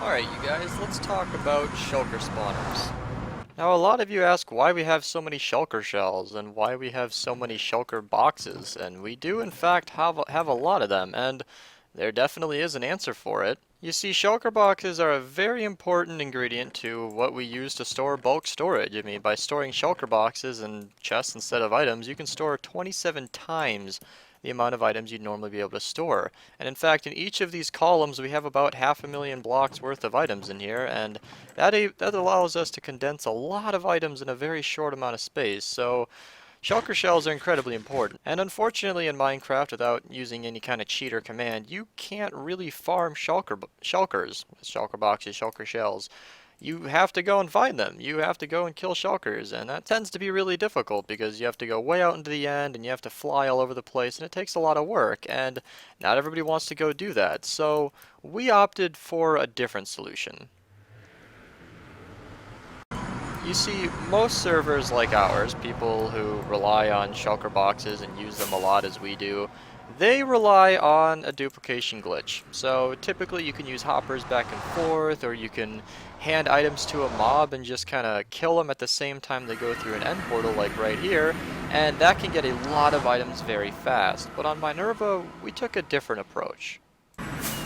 Alright you guys, let's talk about shulker spawners. Now a lot of you ask why we have so many shulker shells and why we have so many shulker boxes, and we do in fact have a lot of them, and there definitely is an answer for it. You see, shulker boxes are a very important ingredient to what we use to store bulk storage. I mean, by storing shulker boxes and chests instead of items, you can store 27 times the amount of items you'd normally be able to store. And in fact, in each of these columns, we have about 500,000 blocks worth of items in here, and that allows us to condense a lot of items in a very short amount of space. So shulker shells are incredibly important, and unfortunately in Minecraft, without using any kind of cheat or command, you can't really farm shulkers, shulker boxes, shulker shells. You have to go and find them. You have to go and kill shulkers, and that tends to be really difficult because you have to go way out into the end and you have to fly all over the place, and it takes a lot of work, and not everybody wants to go do that. So we opted for a different solution. You see, most servers like ours, people who rely on shulker boxes and use them a lot as we do, they rely on a duplication glitch. So typically you can use hoppers back and forth, or you can hand items to a mob and just kind of kill them at the same time they go through an end portal like right here, and that can get a lot of items very fast. But on Minerva, we took a different approach.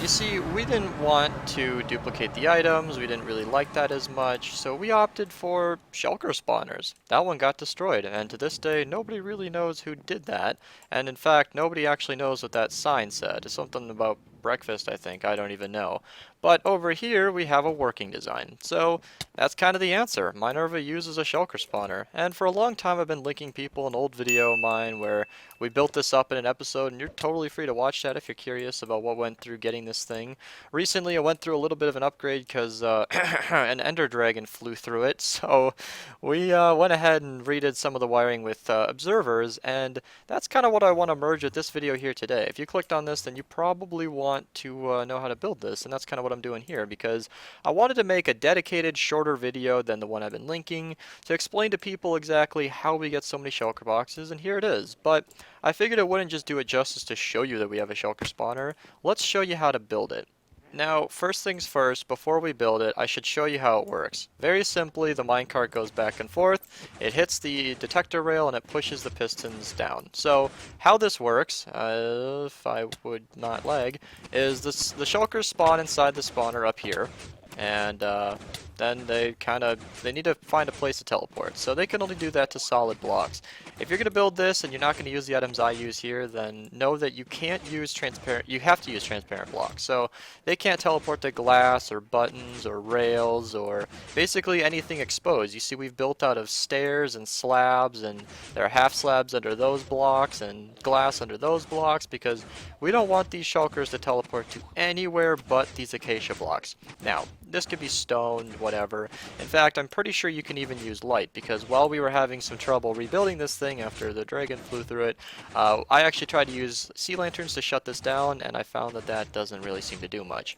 You see, we didn't want to duplicate the items, we didn't really like that as much, so we opted for shulker spawners. That one got destroyed, and to this day, nobody really knows who did that, and in fact, nobody actually knows what that sign said. It's something about breakfast, I think, I don't even know. But over here, we have a working design. So, that's kind of the answer. Minerva uses a shulker spawner, and for a long time I've been linking people an old video of mine where we built this up in an episode, and you're totally free to watch that if you're curious about what went through getting this thing. Recently I went through a little bit of an upgrade because an ender dragon flew through it, so we went ahead and redid some of the wiring with observers, and that's kind of what I want to merge with this video here today. If you clicked on this, then you probably want to know how to build this, and that's kind of what I'm doing here, because I wanted to make a dedicated, shorter video than the one I've been linking to explain to people exactly how we get so many shulker boxes, and here it is. But I figured it wouldn't just do it justice to show you that we have a shulker spawner. Let's show you how to build it. Now, first things first, before we build it, I should show you how it works. Very simply, the minecart goes back and forth, it hits the detector rail, and it pushes the pistons down. So, how this works, if I would not lag, is this, the shulkers spawn inside the spawner up here, and then they need to find a place to teleport. So they can only do that to solid blocks. If you're going to build this and you're not going to use the items I use here, then know that you can't use transparent, you have to use transparent blocks. So they can't teleport to glass or buttons or rails or basically anything exposed. You see, we've built out of stairs and slabs, and there are half slabs under those blocks and glass under those blocks because we don't want these shulkers to teleport to anywhere but these acacia blocks. Now, this could be stone, whatever. In fact, I'm pretty sure you can even use light, because while we were having some trouble rebuilding this thing after the dragon flew through it, I actually tried to use sea lanterns to shut this down, and I found that that doesn't really seem to do much.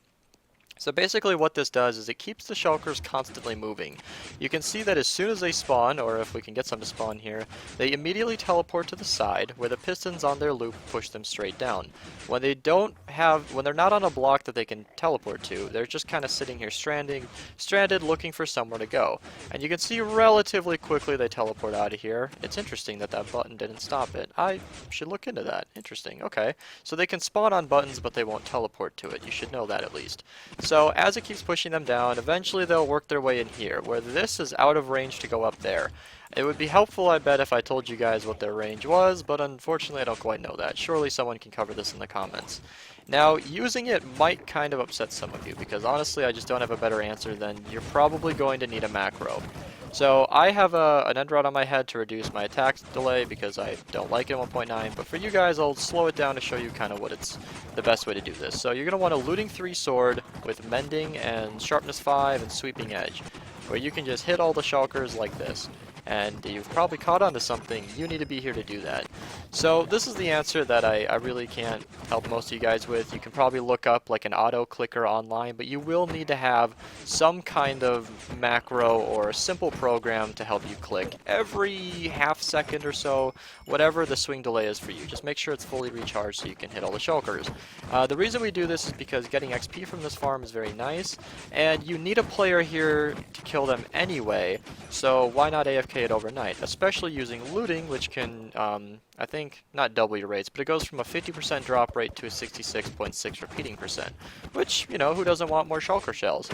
So basically what this does is it keeps the shulkers constantly moving. You can see that as soon as they spawn, or if we can get some to spawn here, they immediately teleport to the side where the pistons on their loop push them straight down. When they're not on a block that they can teleport to, they're just kind of sitting here stranded looking for somewhere to go. And you can see relatively quickly they teleport out of here. It's interesting that that button didn't stop it. I should look into that. Interesting. Okay. So they can spawn on buttons, but they won't teleport to it. You should know that at least. So as it keeps pushing them down, eventually they'll work their way in here, where this is out of range to go up there. It would be helpful, I bet, if I told you guys what their range was, but unfortunately I don't quite know that. Surely someone can cover this in the comments. Now, using it might kind of upset some of you, because honestly I just don't have a better answer than you're probably going to need a macro. So I have an end rod on my head to reduce my attack delay because I don't like it at 1.9, but for you guys I'll slow it down to show you kind of what it's the best way to do this. So you're going to want a looting 3 sword with mending and sharpness 5 and sweeping edge, where you can just hit all the shulkers like this. And you've probably caught on to something, you need to be here to do that. So this is the answer that I really can't help most of you guys with. You can probably look up like an auto clicker online, but you will need to have some kind of macro or simple program to help you click every half second or so, whatever the swing delay is for you. Just make sure it's fully recharged so you can hit all the shulkers. The reason we do this is because getting XP from this farm is very nice, and you need a player here to kill them anyway, so why not AFK it overnight? Especially using looting, which can, I think, not double your rates, but it goes from a 50% drop rate to a 66.6 repeating percent, which, you know, who doesn't want more shulker shells?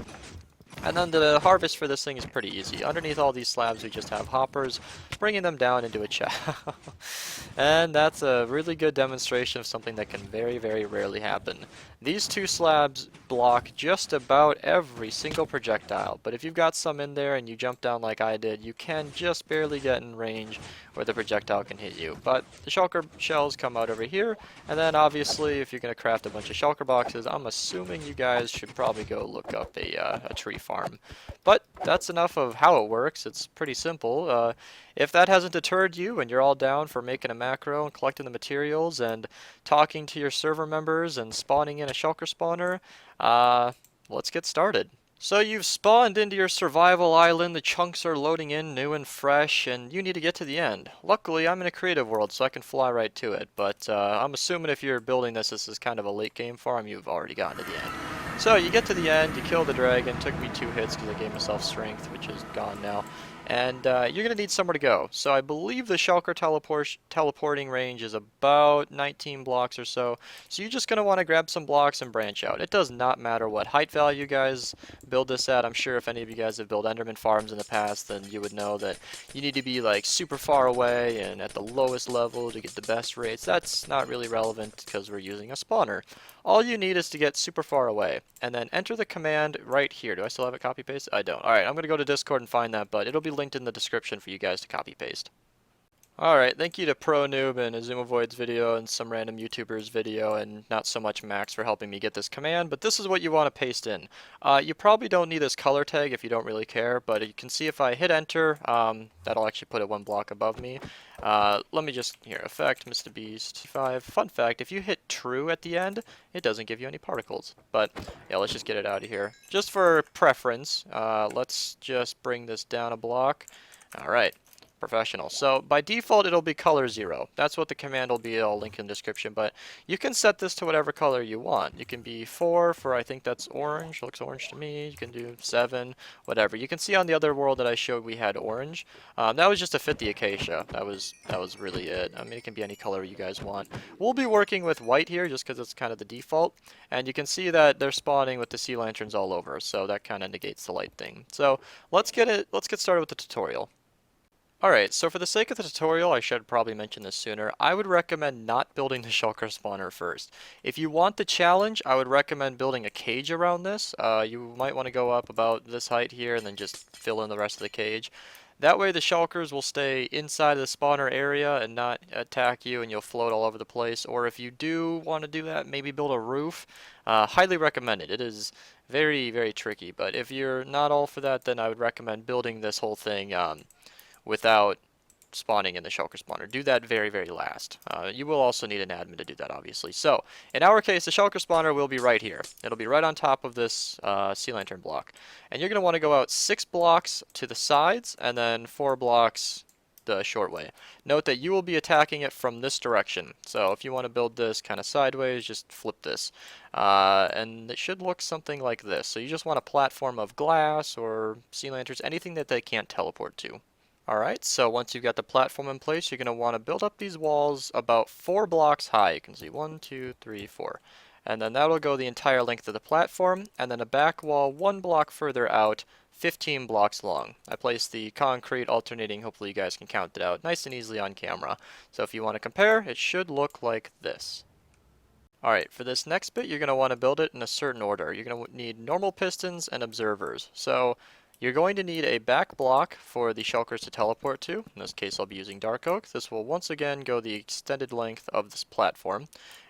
And then the harvest for this thing is pretty easy. Underneath all these slabs we just have hoppers, bringing them down into a chest. And that's a really good demonstration of something that can very, very rarely happen. These two slabs block just about every single projectile, but if you've got some in there and you jump down like I did, you can just barely get in range where the projectile can hit you. But the shulker shells come out over here, and then obviously if you're going to craft a bunch of shulker boxes, I'm assuming you guys should probably go look up a tree farm. But that's enough of how it works. It's pretty simple. If that hasn't deterred you and you're all down for making a macro and collecting the materials and talking to your server members and spawning in a shulker spawner, let's get started. So you've spawned into your survival island, the chunks are loading in new and fresh, and you need to get to the end. Luckily, I'm in a creative world, so I can fly right to it, but I'm assuming if you're building this is kind of a late game farm, you've already gotten to the end. So you get to the end, you kill the dragon, took me 2 hits because I gave myself strength, which is gone now. And you're going to need somewhere to go. So I believe the shulker teleporting range is about 19 blocks or so. So you're just going to want to grab some blocks and branch out. It does not matter what height value you guys build this at. I'm sure if any of you guys have built Enderman farms in the past, then you would know that you need to be like super far away and at the lowest level to get the best rates. That's not really relevant because we're using a spawner. All you need is to get super far away, and then enter the command right here. Do I still have it copy paste? I don't. Alright, I'm going to go to Discord and find that, but it'll be linked in the description for you guys to copy paste. Alright, thank you to ProNoob and Azumovoid's video and some random YouTuber's video and not so much Max for helping me get this command, but this is what you want to paste in. You probably don't need this color tag if you don't really care, but you can see if I hit enter, that'll actually put it 1 block above me. Let me just, here, effect, Mr. Beast 5. Fun fact, if you hit true at the end, it doesn't give you any particles. But, yeah, let's just get it out of here. Just for preference, let's just bring this down a block. Alright. Professional. So by default it'll be color 0. That's what the command will be. I'll link in the description, but you can set this to whatever color you want. You can be 4 for, I think that's orange. Looks orange to me. You can do 7, whatever. You can see on the other world that I showed we had orange. That was just to fit the acacia. That was really it. I mean, it can be any color you guys want. We'll be working with white here just because it's kind of the default, and you can see that they're spawning with the sea lanterns all over, so that kind of negates the light thing. So let's get started with the tutorial. Alright, so for the sake of the tutorial, I should probably mention this sooner, I would recommend not building the shulker spawner first. If you want the challenge, I would recommend building a cage around this. You might want to go up about this height here and then just fill in the rest of the cage. That way the shulkers will stay inside of the spawner area and not attack you and you'll float all over the place. Or if you do want to do that, maybe build a roof. Highly recommended. It is very, very tricky, but if you're not all for that, then I would recommend building this whole thing without spawning in the shulker spawner. Do that very, very last. You will also need an admin to do that, obviously. So, in our case, the shulker spawner will be right here. It'll be right on top of this sea lantern block. And you're going to want to go out 6 blocks to the sides, and then 4 blocks the short way. Note that you will be attacking it from this direction. So, if you want to build this kind of sideways, just flip this. And it should look something like this. So, you just want a platform of glass or sea lanterns, anything that they can't teleport to. Alright, so once you've got the platform in place, you're going to want to build up these walls about 4 blocks high. You can see 1, 2, 3, 4. And then that'll go the entire length of the platform, and then a back wall 1 block further out, 15 blocks long. I placed the concrete alternating, hopefully you guys can count it out, nice and easily on camera. So if you want to compare, it should look like this. Alright, for this next bit, you're going to want to build it in a certain order. You're going to need normal pistons and observers. So you're going to need a back block for the shulkers to teleport to. In this case, I'll be using dark oak. This will once again go the extended length of this platform.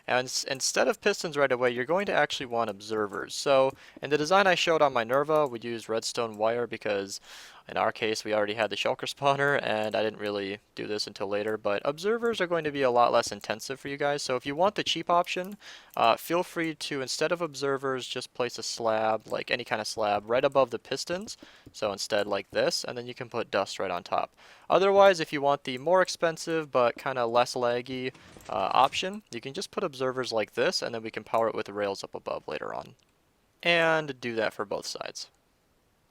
And instead of pistons right away, you're going to actually want observers. So in the design I showed on Minerva, we used redstone wire because In our case, we already had the shulker spawner, and I didn't really do this until later, but observers are going to be a lot less intensive for you guys. So if you want the cheap option, feel free to, instead of observers, just place a slab, like any kind of slab, right above the pistons. So instead like this, and then you can put dust right on top. Otherwise, if you want the more expensive but kind of less laggy option, you can just put observers like this, and then we can power it with the rails up above later on. And do that for both sides.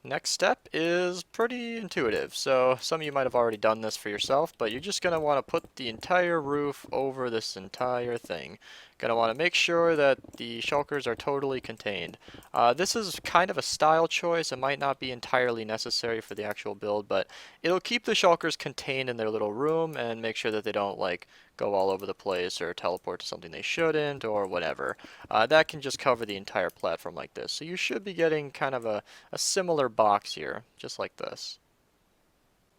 Next step is pretty intuitive. So some of you might have already done this for yourself, but you're just going to want to put the entire roof over this entire thing. Going to want to make sure that the shulkers are totally contained. This is kind of a style choice. It might not be entirely necessary for the actual build, but it'll keep the shulkers contained in their little room and make sure that they don't like go all over the place or teleport to something they shouldn't or whatever. That can just cover the entire platform like this. So you should be getting kind of a similar box here, just like this.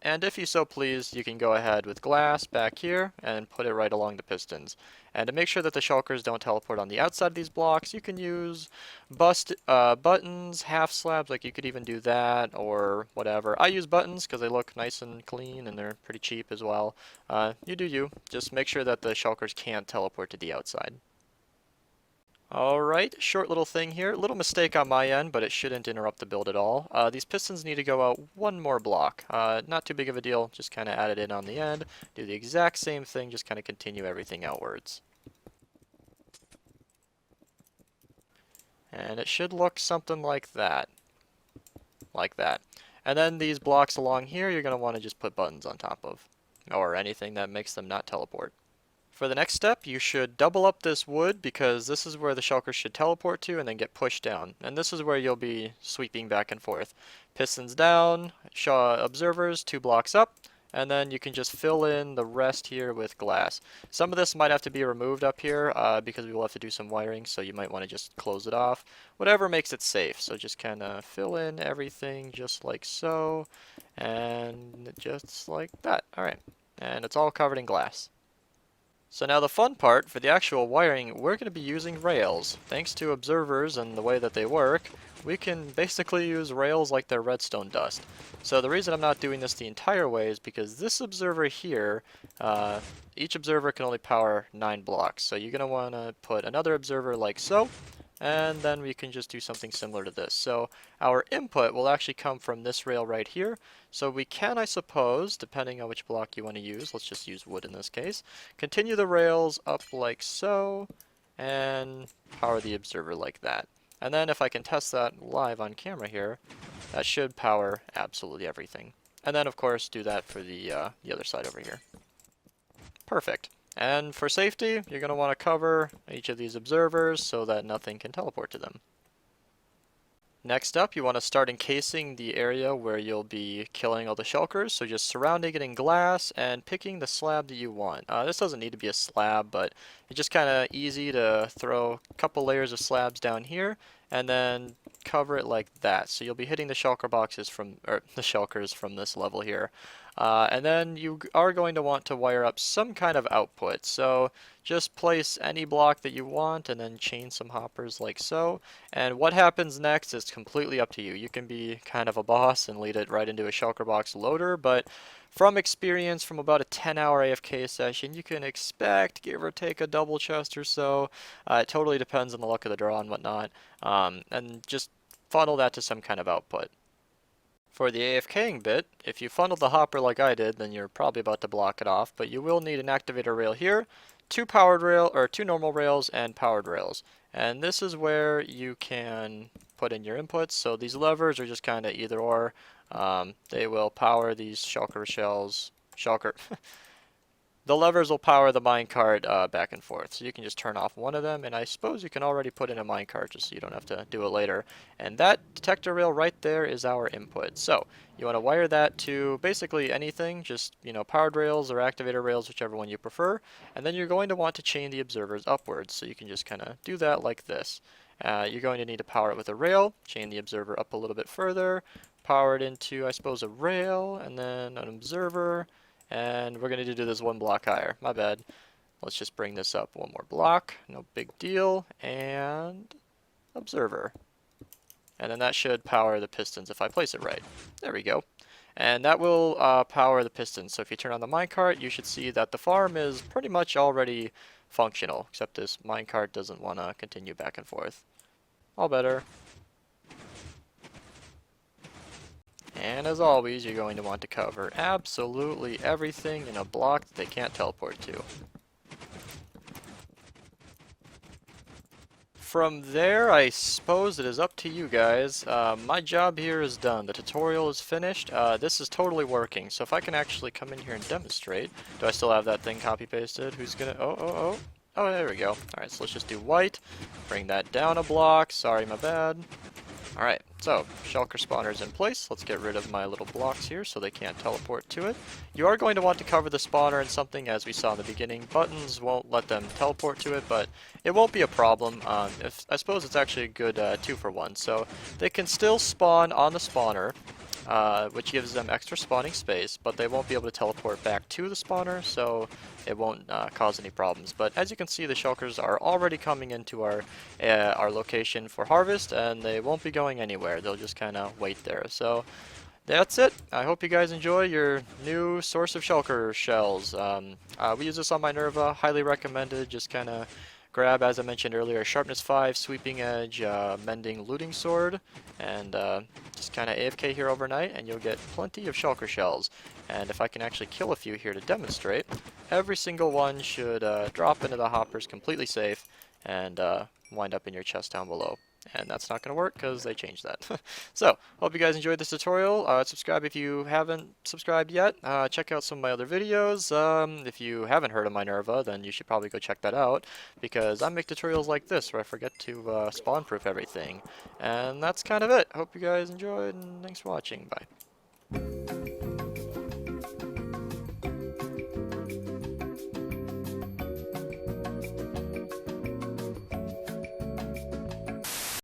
And if you so please, you can go ahead with glass back here and put it right along the pistons. And to make sure that the shulkers don't teleport on the outside of these blocks, you can use buttons, half slabs, like you could even do that or whatever. I use buttons because they look nice and clean and they're pretty cheap as well. You do you. Just make sure that the shulkers can't teleport to the outside. Alright, short little thing here. Little mistake on my end, but it shouldn't interrupt the build at all. These pistons need to go out one more block. Not too big of a deal, just kind of add it in on the end. Do the exact same thing, just kind of continue everything outwards. And it should look something like that. Like that. And then these blocks along here, you're going to want to just put buttons on top of. Or anything that makes them not teleport. For the next step, you should double up this wood because this is where the shulkers should teleport to and then get pushed down. And this is where you'll be sweeping back and forth. Pistons down, observers 2 blocks up, and then you can just fill in the rest here with glass. Some of this might have to be removed up here because we will have to do some wiring, so you might want to just close it off. Whatever makes it safe. So just kind of fill in everything just like so, and just like that. Alright, and it's all covered in glass. So now the fun part, for the actual wiring, we're going to be using rails. Thanks to observers and the way that they work, we can basically use rails like they're redstone dust. So the reason I'm not doing this the entire way is because this observer here, each observer can only power 9 blocks. So you're going to want to put another observer like so, and then we can just do something similar to this. So our input will actually come from this rail right here. So we can, I suppose, depending on which block you want to use, let's just use wood in this case, continue the rails up like so, and power the observer like that. And then if I can test that live on camera here, that should power absolutely everything. And then of course do that for the other side over here. Perfect. And for safety, you're going to want to cover each of these observers so that nothing can teleport to them. Next up, you want to start encasing the area where you'll be killing all the shulkers, so just surrounding it in glass and picking the slab that you want. This doesn't need to be a slab, but it's just kind of easy to throw a couple layers of slabs down here and then cover it like that. So you'll be hitting the shulker boxes from, or the shulkers from this level here. And then you are going to want to wire up some kind of output. So just place any block that you want and then chain some hoppers like so. And what happens next is completely up to you. You can be kind of a boss and lead it right into a shulker box loader, but from experience from about a 10-hour AFK session, you can expect, give or take, a double chest or so. It totally depends on the luck of the draw and whatnot. And just funnel that to some kind of output. For the AFKing bit, if you funnel the hopper like I did, then you're probably about to block it off, but you will need an activator rail here, 2 normal rails, and powered rails. And this is where you can put in your inputs. So these levers are just kind of either or. They will power these shulker shells. The levers will power the minecart back and forth. So you can just turn off one of them, and I suppose you can already put in a minecart just so you don't have to do it later. And that detector rail right there is our input. So you want to wire that to basically anything, just, you know, powered rails or activator rails, whichever one you prefer. And then you're going to want to chain the observers upwards. So you can just kind of do that like this. You're going to need to power it with a rail, chain the observer up a little bit further, power it into, I suppose, a rail, and then an observer. And we're going to do this 1 block higher. My bad. Let's just bring this up 1 more block. No big deal. And observer. And then that should power the pistons if I place it right. There we go. and that will power the pistons. So if you turn on the minecart, you should see that the farm is pretty much already functional, except this minecart doesn't want to continue back and forth. All better. And as always, you're going to want to cover absolutely everything in a block that they can't teleport to. From there, I suppose it is up to you guys. My job here is done. The tutorial is finished. This is totally working. So if I can actually come in here and demonstrate. Do I still have that thing copy-pasted? Who's gonna... Oh, there we go. Alright, so let's just do white. Bring that down a block. Sorry, my bad. Alright, so Shulker spawner is in place. Let's get rid of my little blocks here so they can't teleport to it. You are going to want to cover the spawner in something, as we saw in the beginning. Buttons won't let them teleport to it, but it won't be a problem. I suppose it's actually a good 2-for-1. So they can still spawn on the spawner, which gives them extra spawning space, but they won't be able to teleport back to the spawner, so it won't cause any problems. But as you can see, the shulkers are already coming into our location for harvest, and they won't be going anywhere. They'll just kind of wait there. So that's it. I hope you guys enjoy your new source of shulker shells. We use this on Minerva. Highly recommended. Just kind of grab, as I mentioned earlier, sharpness 5, sweeping edge, mending looting sword, and just kind of AFK here overnight, and you'll get plenty of shulker shells. And if I can actually kill a few here to demonstrate, every single one should drop into the hoppers completely safe and wind up in your chest down below. And that's not going to work because they changed that. So, hope you guys enjoyed this tutorial. Subscribe if you haven't subscribed yet. Check out some of my other videos. If you haven't heard of Minerva, then you should probably go check that out, because I make tutorials like this where I forget to spawn-proof everything. And that's kind of it. Hope you guys enjoyed, and thanks for watching. Bye.